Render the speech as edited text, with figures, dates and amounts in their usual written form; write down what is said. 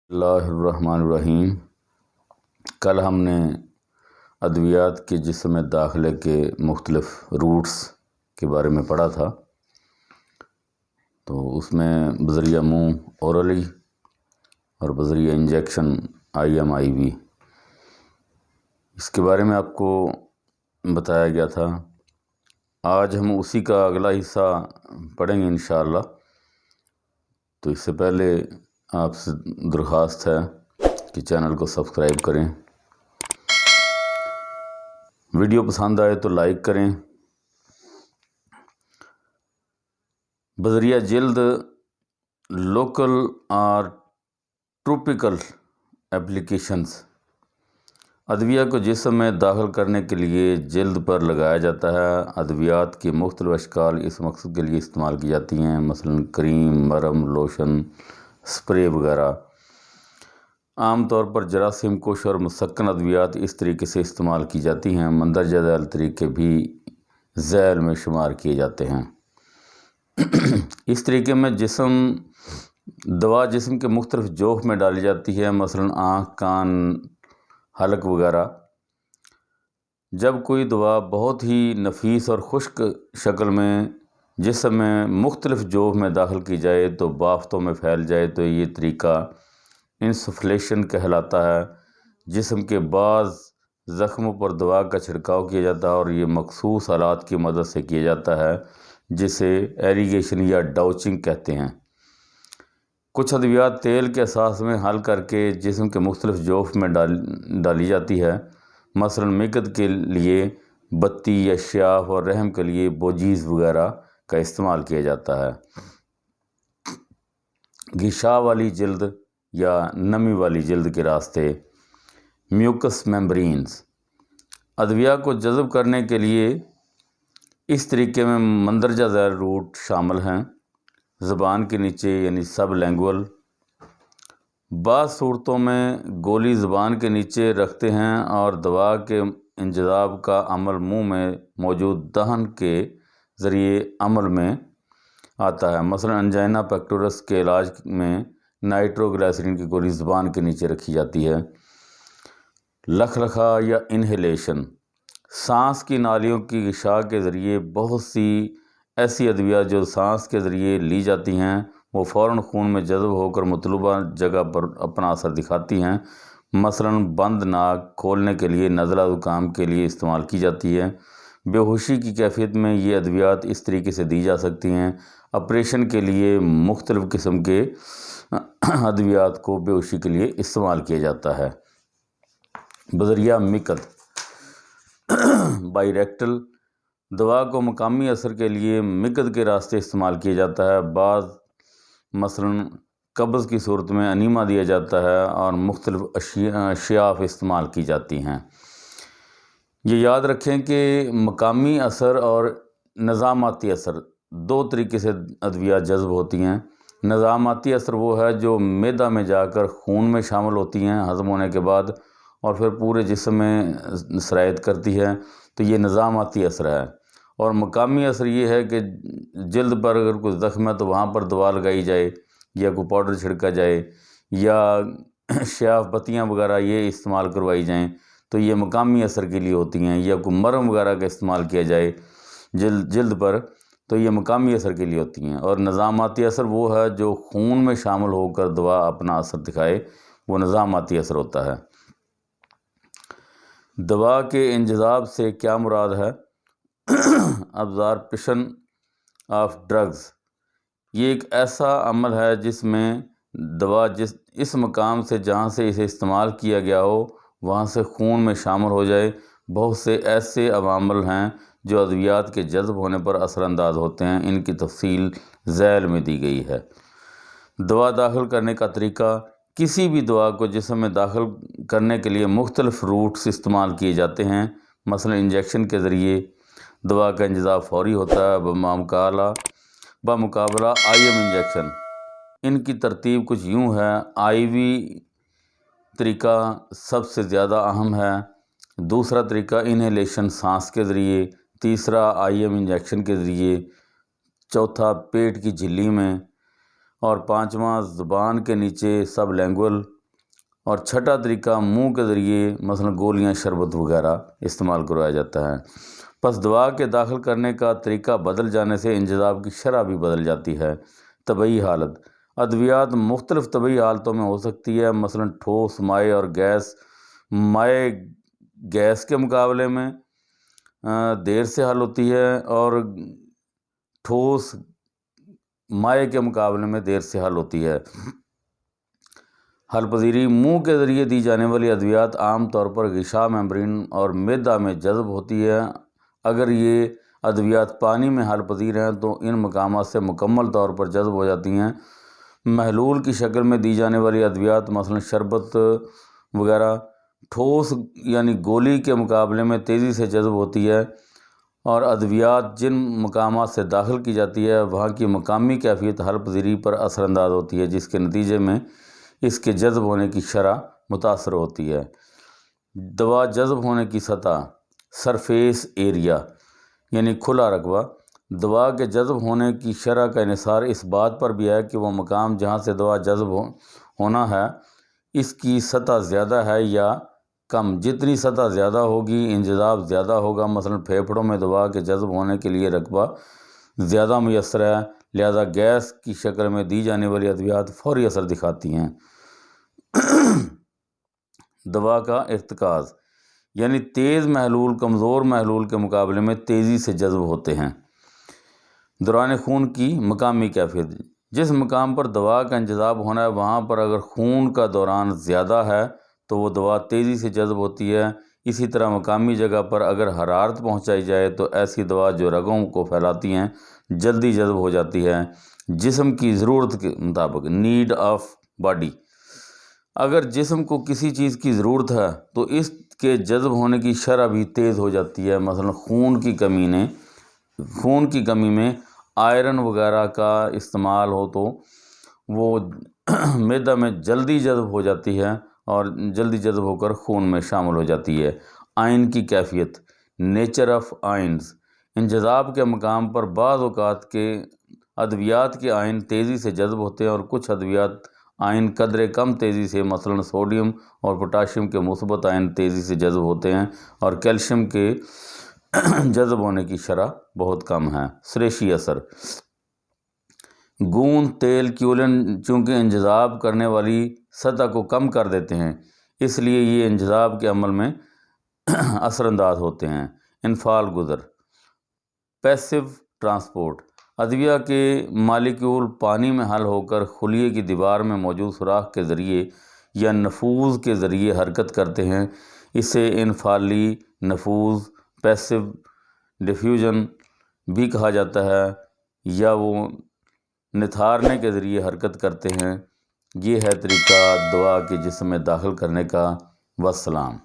اللہ الرحمن الرحیم۔ کل ہم نے ادویات کے جسم میں داخلے کے مختلف روٹس کے بارے میں پڑھا تھا، تو اس میں بذریعہ منہ اورلی اور بذریعہ انجیکشن IM/IV اس کے بارے میں آپ کو بتایا گیا تھا۔ آج ہم اسی کا اگلا حصہ پڑھیں گے انشاءاللہ۔ تو اس سے پہلے آپ سے درخواست ہے کہ چینل کو سبسکرائب کریں، ویڈیو پسند آئے تو لائک کریں۔ بذریعہ جلد لوکل اور ٹروپیکل ایپلیکیشنز ادویہ کو جسم میں داخل کرنے کے لیے جلد پر لگایا جاتا ہے۔ ادویات کی مختلف اشکال اس مقصد کے لیے استعمال کی جاتی ہیں، مثلا کریم، مرہم، لوشن، اسپرے وغیرہ۔ عام طور پر جراثیم کش اور مسکن ادویات اس طریقے سے استعمال کی جاتی ہیں۔ مندرجہ ذیل طریقے بھی ذیل میں شمار کیے جاتے ہیں۔ اس طریقے میں دوا جسم کے مختلف جوف میں ڈالی جاتی ہے، مثلا آنکھ، کان، حلق وغیرہ۔ جب کوئی دوا بہت ہی نفیس اور خشک شکل میں جسم میں مختلف جوف میں داخل کی جائے تو بافتوں میں پھیل جائے تو یہ طریقہ انسفلیشن کہلاتا ہے۔ جسم کے بعض زخموں پر دوا کا چھڑکاؤ کیا جاتا ہے اور یہ مخصوص آلات کی مدد سے کیا جاتا ہے جسے ایریگیشن یا ڈاؤچنگ کہتے ہیں۔ کچھ ادویات تیل کے اساس میں حل کر کے جسم کے مختلف جوف میں ڈالی جاتی ہے، مثلا مکد کے لیے بتی یا شیاف اور رحم کے لیے بوجیز وغیرہ کا استعمال کیا جاتا ہے۔ غشاء والی جلد یا نمی والی جلد کے راستے میوکس میمبرینز ادویہ کو جذب کرنے کے لیے اس طریقے میں مندرجہ ذیل روٹ شامل ہیں۔ زبان کے نیچے یعنی سب لینگول، بعض صورتوں میں گولی زبان کے نیچے رکھتے ہیں اور دوا کے انجذاب کا عمل منہ میں موجود دہن کے ذریعے عمل میں آتا ہے، مثلا انجائنا پیکٹورس کے علاج میں نائٹرو گلیسرین کی گولی زبان کے نیچے رکھی جاتی ہے۔ لخلخہ یا انہیلیشن سانس کی نالیوں کی غشاء کے ذریعے بہت سی ایسی ادویات جو سانس کے ذریعے لی جاتی ہیں وہ فوراً خون میں جذب ہو کر مطلوبہ جگہ پر اپنا اثر دکھاتی ہیں، مثلا بند ناک کھولنے کے لیے نزلہ زکام کے لیے استعمال کی جاتی ہے۔ بے ہوشی کی کیفیت میں یہ ادویات اس طریقے سے دی جا سکتی ہیں۔ آپریشن کے لیے مختلف قسم کے ادویات کو بے ہوشی کے لیے استعمال کیا جاتا ہے۔ بذریعہ مکد بائیریکٹل دوا کو مقامی اثر کے لیے مکد کے راستے استعمال کیا جاتا ہے۔ بعض مثلا قبض کی صورت میں انیما دیا جاتا ہے اور مختلف اشیاف استعمال کی جاتی ہیں۔ یہ یاد رکھیں کہ مقامی اثر اور نظاماتی اثر دو طریقے سے ادویات جذب ہوتی ہیں۔ نظاماتی اثر وہ ہے جو معدہ میں جا کر خون میں شامل ہوتی ہیں ہضم ہونے کے بعد اور پھر پورے جسم میں سرایت کرتی ہے، تو یہ نظاماتی اثر ہے۔ اور مقامی اثر یہ ہے کہ جلد پر اگر کوئی زخم ہے تو وہاں پر دوا لگائی جائے یا کوئی پاؤڈر چھڑکا جائے یا شیاف بتیاں وغیرہ یہ استعمال کروائی جائیں تو یہ مقامی اثر کے لیے ہوتی ہیں، یا کوئی مرہم وغیرہ کا استعمال کیا جائے جلد پر تو یہ مقامی اثر کے لیے ہوتی ہیں۔ اور نظاماتی اثر وہ ہے جو خون میں شامل ہو کر دوا اپنا اثر دکھائے، وہ نظاماتی اثر ہوتا ہے۔ دوا کے انجذاب سے کیا مراد ہے؟ ابزارپشن آف ڈرگز یہ ایک ایسا عمل ہے جس میں دوا اس مقام سے جہاں سے اسے استعمال کیا گیا ہو وہاں سے خون میں شامل ہو جائے۔ بہت سے ایسے عوامل ہیں جو ادویات کے جذب ہونے پر اثر انداز ہوتے ہیں، ان کی تفصیل ذیل میں دی گئی ہے۔ دوا داخل کرنے کا طریقہ کسی بھی دوا کو جسم میں داخل کرنے کے لیے مختلف روٹس استعمال کیے جاتے ہیں، مثلا انجیکشن کے ذریعے دوا کا انجذاب فوری ہوتا ہے بمقابلہ IM انجیکشن۔ ان کی ترتیب کچھ یوں ہے: IV طریقہ سب سے زیادہ اہم ہے، دوسرا طریقہ انہیلیشن سانس کے ذریعے، تیسرا IM انجیکشن کے ذریعے، چوتھا پیٹ کی جھلی میں، اور پانچواں زبان کے نیچے سب لینگول اور چھٹا طریقہ منہ کے ذریعے مثلا گولیاں شربت وغیرہ استعمال کروایا جاتا ہے۔ پس دوا کے داخل کرنے کا طریقہ بدل جانے سے انجذاب کی شرح بھی بدل جاتی ہے۔ طبعی حالت: ادویات مختلف طبعی حالتوں میں ہو سکتی ہے، مثلا ٹھوس، مائع اور گیس۔ مائع گیس کے مقابلے میں دیر سے حل ہوتی ہے اور ٹھوس مائع کے مقابلے میں دیر سے حل ہوتی ہے۔ حل پذیری: منہ کے ذریعے دی جانے والی ادویات عام طور پر غشا، ممبرین اور معدہ میں جذب ہوتی ہے۔ اگر یہ ادویات پانی میں حل پذیر ہیں تو ان مقامات سے مکمل طور پر جذب ہو جاتی ہیں۔ محلول کی شکل میں دی جانے والی ادویات مثلا شربت وغیرہ ٹھوس یعنی گولی کے مقابلے میں تیزی سے جذب ہوتی ہے، اور ادویات جن مقامات سے داخل کی جاتی ہے وہاں کی مقامی کیفیت حل پذیری پر اثر انداز ہوتی ہے، جس کے نتیجے میں اس کے جذب ہونے کی شرح متاثر ہوتی ہے۔ دوا جذب ہونے کی سطح: سرفیس ایریا یعنی کھلا رقبہ۔ دوا کے جذب ہونے کی شرح کا انحصار اس بات پر بھی ہے کہ وہ مقام جہاں سے دوا جذب ہونا ہے اس کی سطح زیادہ ہے یا کم۔ جتنی سطح زیادہ ہوگی انجذاب زیادہ ہوگا۔ مثلا پھیپھڑوں میں دوا کے جذب ہونے کے لیے رقبہ زیادہ میسر ہے، لہذا گیس کی شکل میں دی جانے والی ادویات فوری اثر دکھاتی ہیں۔ دوا کا ارتکاز یعنی تیز محلول کمزور محلول کے مقابلے میں تیزی سے جذب ہوتے ہیں۔ دوران خون کی مقامی کیفیت: جس مقام پر دوا کا انجذاب ہونا ہے وہاں پر اگر خون کا دوران زیادہ ہے تو وہ دوا تیزی سے جذب ہوتی ہے۔ اسی طرح مقامی جگہ پر اگر حرارت پہنچائی جائے تو ایسی دوا جو رگوں کو پھیلاتی ہیں جلدی جذب ہو جاتی ہے، جسم کی ضرورت کے مطابق، نیڈ آف باڈی۔ اگر جسم کو کسی چیز کی ضرورت ہے تو اس کے جذب ہونے کی شرح بھی تیز ہو جاتی ہے۔ مثلا خون کی کمی میں آئرن وغیرہ کا استعمال ہو تو وہ معدہ میں جلدی جذب ہو جاتی ہے اور جلدی جذب ہو کر خون میں شامل ہو جاتی ہے۔ آئن کی کیفیت: نیچر آف آئنز: انجذاب کے مقام پر بعض اوقات کے ادویات کے آئن تیزی سے جذب ہوتے ہیں اور کچھ ادویات آئن قدرے کم تیزی سے، مثلا سوڈیم اور پوٹاشیم کے مثبت آئن تیزی سے جذب ہوتے ہیں اور کیلشیم کے جذب ہونے کی شرح بہت کم ہے۔ سریشی اثر: گوند، تیل، کیولن چونکہ انجذاب کرنے والی سطح کو کم کر دیتے ہیں اس لیے یہ انجذاب کے عمل میں اثر انداز ہوتے ہیں۔ انفعال گزر: پیسو ٹرانسپورٹ: ادویہ کے مالیکیول پانی میں حل ہو کر خلیے کی دیوار میں موجود سوراخ کے ذریعے یا نفوذ کے ذریعے حرکت کرتے ہیں۔ اسے انفعالی نفوذ، پیسو ڈیفیوژن بھی کہا جاتا ہے، یا وہ نتھارنے کے ذریعے حرکت کرتے ہیں۔ یہ ہے طریقہ دوا کے جسم میں داخل کرنے کا۔ والسلام۔